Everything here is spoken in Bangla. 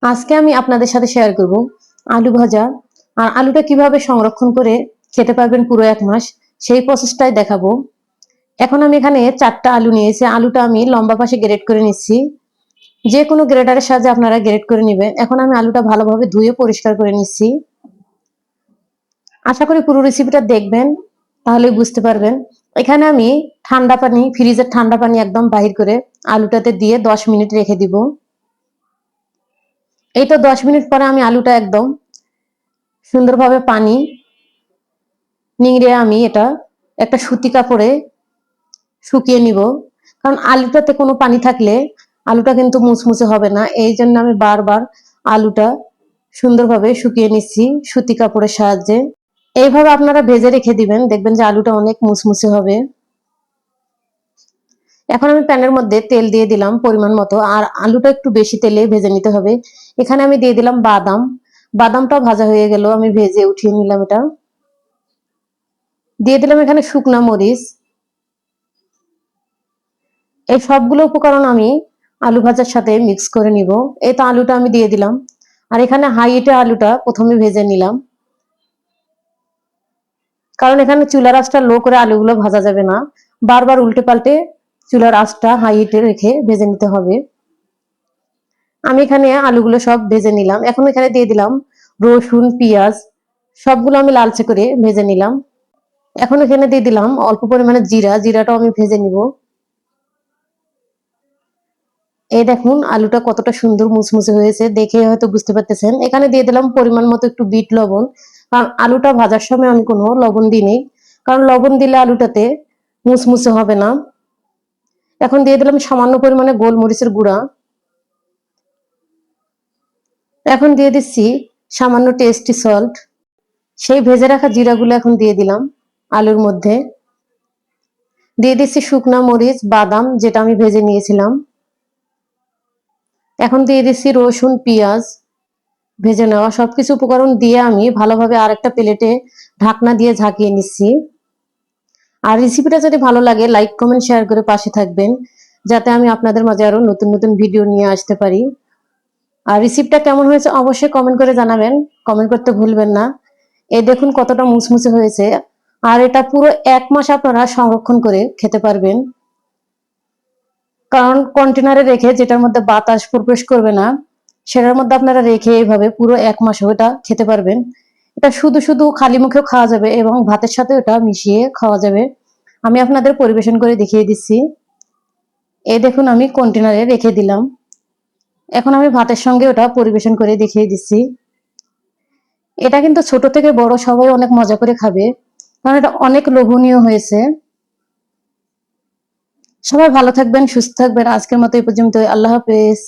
আজকে আমি আপনাদের সাথে শেয়ার করব আলু ভাজা। আর আলুটা কিভাবে সংরক্ষণ করে খেতে পারবেন পুরো 1 মাস, সেই প্রসেসটাই দেখাবো। এখন আমি এখানে 4টা আলু নিয়েছি। আলুটা আমি লম্বা পাশে গ্রেড করে নিচ্ছি। যে কোনো গ্রেডারের সাহায্যে আপনারা গ্রেড করে নেবেন। এখন আমি আলুটা ভালোভাবে ধুয়ে পরিষ্কার করে নিচ্ছি। আশা করি পুরো রেসিপিটা দেখবেন, তাহলে বুঝতে পারবেন। এখানে আমি ঠান্ডা পানি, ফ্রিজের ঠান্ডা পানি একদম বাহির করে আলুটাতে দিয়ে 10 মিনিট রেখে দিব। এই তো 10 মিনিট পরে আমি আলুটা একদম সুন্দরভাবে পানি নিংড়ে আমি এটা একটা সুতি কাপড়ে শুকিয়ে নিব। কারণ আলুটাতে কোনো পানি থাকলে আলুটা কিন্তু মুচমুচে হবে না। এই জন্য আমি বারবার আলুটা সুন্দরভাবে শুকিয়ে নিচ্ছি সুতি কাপড়ের সাহায্যে। এইভাবে আপনারা ভেজে রেখে দিবেন, দেখবেন যে আলুটা অনেক মুচমুচে হবে। এখন আমি প্যানের মধ্যে তেল দিয়ে দিলাম পরিমাণ মতো, আর আলুটা একটু বেশি তেলে ভেজে নিতে হবে। এখানে আমি দিয়ে দিলাম বাদাম। বাদামটাও ভাজা হয়ে গেল, আমি ভেজে উঠিয়ে নিলাম। এটা দিয়ে দিলাম এখানে শুকনা মরিচ। এই সবগুলো উপকরণ আমি আলু ভাজার সাথে মিক্স করে নিব। এই তো আলুটা আমি দিয়ে দিলাম, আর এখানে হাই হিটে আলুটা প্রথমে ভেজে নিলাম। কারণ এখানে চুলার আঁচটা লো করে আলুগুলো ভাজা যাবে না, বারবার উল্টে পাল্টে চুলার আঁচটা হাই হিটে রেখে ভেজে নিতে হবে। আমি এখানে আলুগুলো সব ভেজে নিলাম। এখন এখানে দিয়ে দিলাম রসুন, পেঁয়াজ, সবগুলো আমি লালচে করে ভেজে নিলাম। এখন এখানে দিয়ে দিলাম অল্প পরিমাণে জিরা, জিরাটাও আমি ভেজে নিব। এই দেখুন আলুটা কতটা সুন্দর মুচমুচে হয়েছে, দেখে হয়তো বুঝতে পারতেছেন। এখানে দিয়ে দিলাম পরিমাণ মতো একটু বিট লবণ। কারণ আলুটা ভাজার সময় আমি কোনো লবণ দিইনি, কারণ লবণ দিলে আলুটাতে মুচমুচে হবে না। এখন দিয়ে দিলাম সামান্য পরিমাণে গোলমরিচের গুঁড়া। এখন দিয়ে দিচ্ছি সামান্য টেস্টি সল্ট। সেই ভেজে রাখা জিরাগুলো এখন দিয়ে দিলাম আলুর মধ্যে। দিয়ে দিচ্ছি শুকনা মরিচ, বাদাম যেটা আমি ভেজে নিয়েছিলাম। এখন দিয়ে দিচ্ছি রসুন, পেঁয়াজ ভেজে নেওয়া। সবকিছু উপকরণ দিয়ে আমি ভালোভাবে আরেকটা প্লেটে ঢাকনা দিয়ে ঝাঁকিয়ে নিচ্ছি। আর রেসিপিটা যদি ভালো লাগে লাইক, কমেন্ট, শেয়ার করে পাশে থাকবেন, যাতে আমি আপনাদের মাঝে আরো নতুন নতুন ভিডিও নিয়ে আসতে পারি। আর রেসিপিটা কেমন হয়েছে অবশ্যই কমেন্ট করে জানাবেন, কমেন্ট করতে ভুলবেন না। এই দেখুন কতটা মুচমুচে হয়েছে। আর এটা পুরো 1 মাস আপনারা সংরক্ষণ করে খেতে পারবেন। কারণ কন্টেনারে রেখে, যেটার মধ্যে বাতাস প্রবেশ করবে না, সেটার মধ্যে আপনারা রেখে এইভাবে পুরো 1 মাস ওটা খেতে পারবেন। এটা শুধু শুধু খালি মুখেও খাওয়া যাবে এবং ভাতের সাথে ওটা মিশিয়ে খাওয়া যাবে। আমি আপনাদের পরিবেশন করে দেখিয়ে দিচ্ছি। এই দেখুন আমি কন্টেনারে রেখে দিলাম। এখন আমি ভাতের সঙ্গে ওটা পরিবেশন করে দেখিয়ে দিচ্ছি। এটা কিন্তু ছোট থেকে বড় সবাই অনেক মজা করে খাবে, কারণ এটা অনেক লোভনীয় হয়েছে। সবাই ভালো থাকবেন, সুস্থ থাকবেন। আজকের মতো এই পর্যন্ত। আল্লাহ হাফেজ।